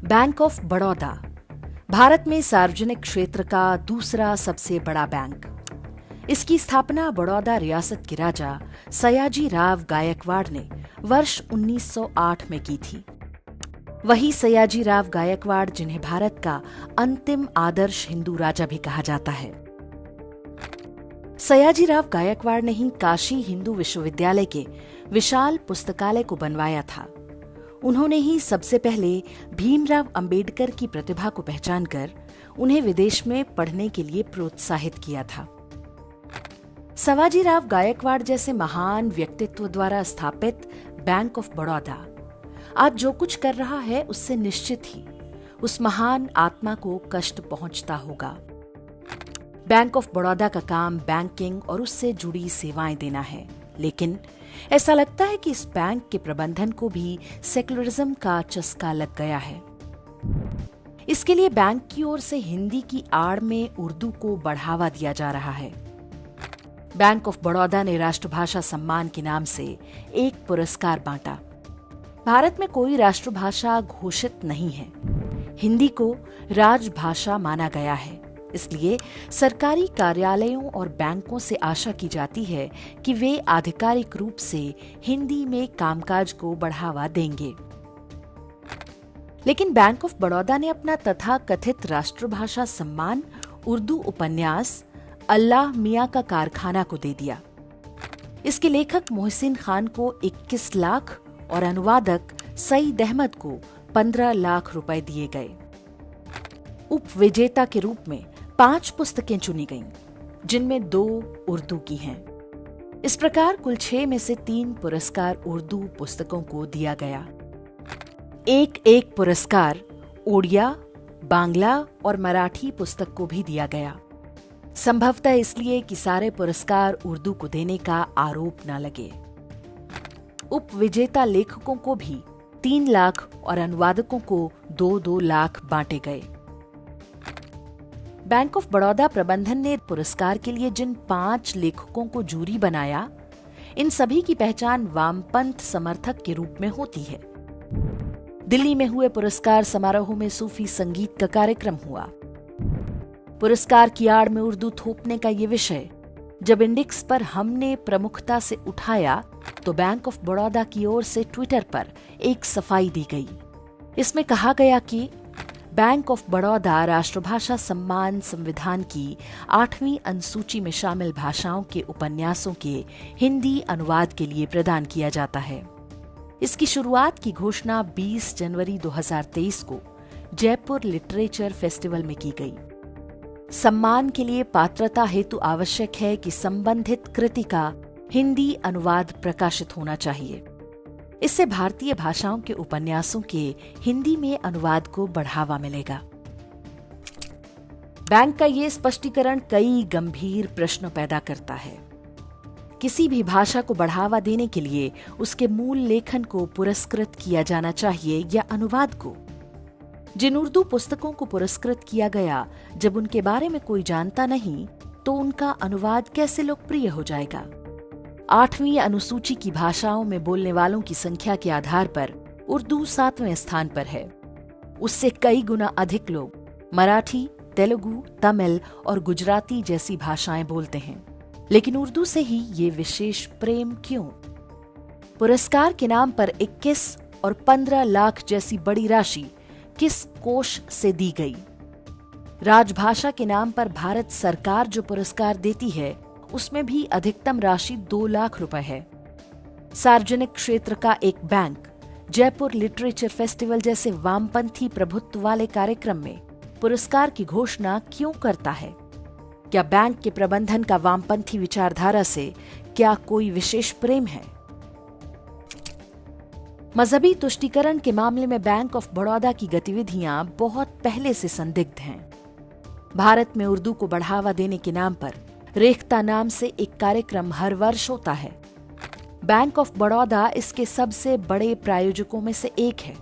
Bank of Baroda Bharat में सार्वजनिक क्षेत्र का दूसरा सबसे बड़ा बैंक। इसकी स्थापना बड़ौदा रियासत के राजा सयाजी राव गायकवाड़ ने वर्ष 1908 में की थी। वही सयाजी राव गायकवाड़ जिन्हें भारत का अंतिम आदर्श हिंदू राजा भी कहा जाता है। सयाजी राव गायकवाड़ ने ही काशी हिंदू विश्वविद्यालय के विशाल पुस्तकालय को बनवाया था। उन्होंने ही सबसे पहले भीमराव अंबेडकर की प्रतिभा को पहचानकर उन्हें विदेश में पढ़ने के लिए प्रोत्साहित किया था। सयाजीराव गायकवाड़ जैसे महान व्यक्तित्व द्वारा स्थापित बैंक ऑफ बड़ौदा आज जो कुछ कर रहा है उससे निश्चित ही उस महान आत्मा को कष्ट पहुंचता होगा। बैंक ऑफ बड़ौदा का काम बैंकिंग और उससे जुड़ी सेवाएं देना है, लेकिन ऐसा लगता है कि इस बैंक के प्रबंधन को भी सेकुलरिज्म का चस्का लग गया है। इसके लिए बैंक की ओर से हिंदी की आड़ में उर्दू को बढ़ावा दिया जा रहा है। बैंक ऑफ बड़ौदा ने राष्ट्रभाषा सम्मान के नाम से एक पुरस्कार बांटा। भारत में कोई राष्ट्रभाषा घोषित नहीं है। हिंदी को राजभाषा माना गया है, इसलिए सरकारी कार्यालयों और बैंकों से आशा की जाती है कि वे आधिकारिक रूप से हिंदी में कामकाज को बढ़ावा देंगे। लेकिन बैंक ऑफ बड़ौदा ने अपना तथाकथित राष्ट्रभाषा सम्मान उर्दू उपन्यास अल्लाह मियां का कारखाना को दे दिया। इसके लेखक मोहसिन खान को 21 लाख और अनुवादक सईद अहमद को 15 लाख रुपए दिए गए। उपविजेता के रूप में 5 पुस्तकें चुनी गईं, जिनमें 2 उर्दू की हैं। इस प्रकार कुल 6 में से 3 पुरस्कार उर्दू पुस्तकों को दिया गया। एक पुरस्कार ओडिया, बांग्ला और मराठी पुस्तक को भी दिया गया, संभवतः इसलिए कि सारे पुरस्कार उर्दू को देने का आरोप न लगे। उपविजेता लेखकों को भी 3 लाख और अनुवादकों को 2-2 लाख बांटे गए। बैंक ऑफ बड़ौदा प्रबंधन ने पुरस्कार के लिए जिन 5 लेखकों को जूरी बनाया, इन सभी की पहचान वामपंथ समर्थक के रूप में होती है। दिल्ली में हुए पुरस्कार समारोह में सूफी संगीत का कार्यक्रम हुआ। पुरस्कार की आड़ में उर्दू थोपने का ये विषय जब इंडेक्स पर हमने प्रमुखता से उठाया तो बैंक ऑफ बड़ौदा की ओर से ट्विटर पर एक सफाई दी गई। इसमें कहा गया कि बैंक ऑफ बड़ौदा राष्ट्रभाषा सम्मान संविधान की 8वीं अनुसूची में शामिल भाषाओं के उपन्यासों के हिंदी अनुवाद के लिए प्रदान किया जाता है। इसकी शुरुआत की घोषणा 20 जनवरी 2023 को जयपुर लिटरेचर फेस्टिवल में की गई। सम्मान के लिए पात्रता हेतु आवश्यक है कि संबंधित कृति का हिंदी अनुवाद प्रकाशित होना चाहिए। इससे भारतीय भाषाओं के उपन्यासों के हिंदी में अनुवाद को बढ़ावा मिलेगा। बैंक का ये स्पष्टीकरण कई गंभीर प्रश्न पैदा करता है। किसी भी भाषा को बढ़ावा देने के लिए उसके मूल लेखन को पुरस्कृत किया जाना चाहिए या अनुवाद को। जिन उर्दू पुस्तकों को पुरस्कृत किया गया, जब उनके बारे में कोई जानता नहीं तो उनका अनुवाद कैसे लोकप्रिय हो जाएगा? 8वीं अनुसूची की भाषाओं में बोलने वालों की संख्या के आधार पर उर्दू 7वें स्थान पर है। उससे कई गुना अधिक लोग मराठी, तेलुगु, तमिल और गुजराती जैसी भाषाएं बोलते हैं, लेकिन उर्दू से ही ये विशेष प्रेम क्यों? पुरस्कार के नाम पर 21 और 15 लाख जैसी बड़ी राशि किस कोष से दी गई? राजभाषा के नाम पर भारत सरकार जो पुरस्कार देती है उसमें भी अधिकतम राशि 2 लाख रुपए है। सार्वजनिक क्षेत्र का एक बैंक जयपुर लिटरेचर फेस्टिवल जैसे वामपंथी प्रभुत्व वाले कार्यक्रम में पुरस्कार की घोषणा क्यों करता है? क्या बैंक के प्रबंधन का वामपंथी विचारधारा से क्या कोई विशेष प्रेम है? मजहबी तुष्टीकरण के मामले में बैंक ऑफ बड़ौदा की गतिविधियां बहुत पहले से संदिग्ध हैं। भारत में उर्दू को बढ़ावा देने के नाम पर रेख्ता नाम से एक कार्यक्रम हर वर्ष होता है। बैंक ऑफ बड़ौदा इसके सबसे बड़े प्रायोजकों में से एक है।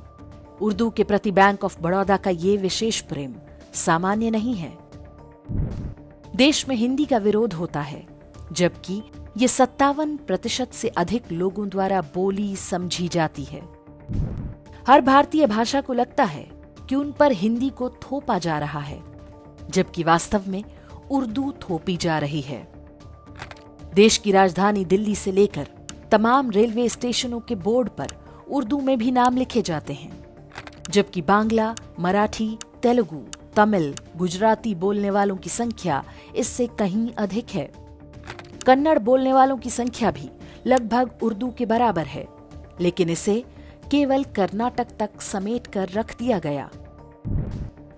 उर्दू के प्रति बैंक ऑफ बड़ौदा का ये विशेष प्रेम सामान्य नहीं है। देश में हिंदी का विरोध होता है, जबकि ये 57% से अधिक लोगों द्वारा बोली समझी जाती है। हर भारतीय भाषा को लगता है कि उन पर हिंदी को थोपा जा रहा है, जबकि वास्तव में उर्दू थोपी जा रही है। देश की राजधानी दिल्ली से लेकर तमाम रेलवे स्टेशनों के बोर्ड पर उर्दू में भी नाम लिखे जाते हैं, जबकि बांग्ला, मराठी, तेलुगु, तमिल, गुजराती बोलने वालों की संख्या इससे कहीं अधिक है। कन्नड़ बोलने वालों की संख्या भी लगभग उर्दू के बराबर है, लेकिन इसे केवल कर्नाटक तक समेट कर रख दिया गया।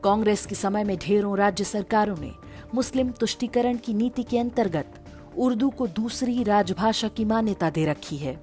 कांग्रेस के समय में ढेरों राज्य सरकारों ने मुस्लिम तुष्टीकरण की नीति के अंतर्गत उर्दू को दूसरी राजभाषा की मान्यता दे रखी है।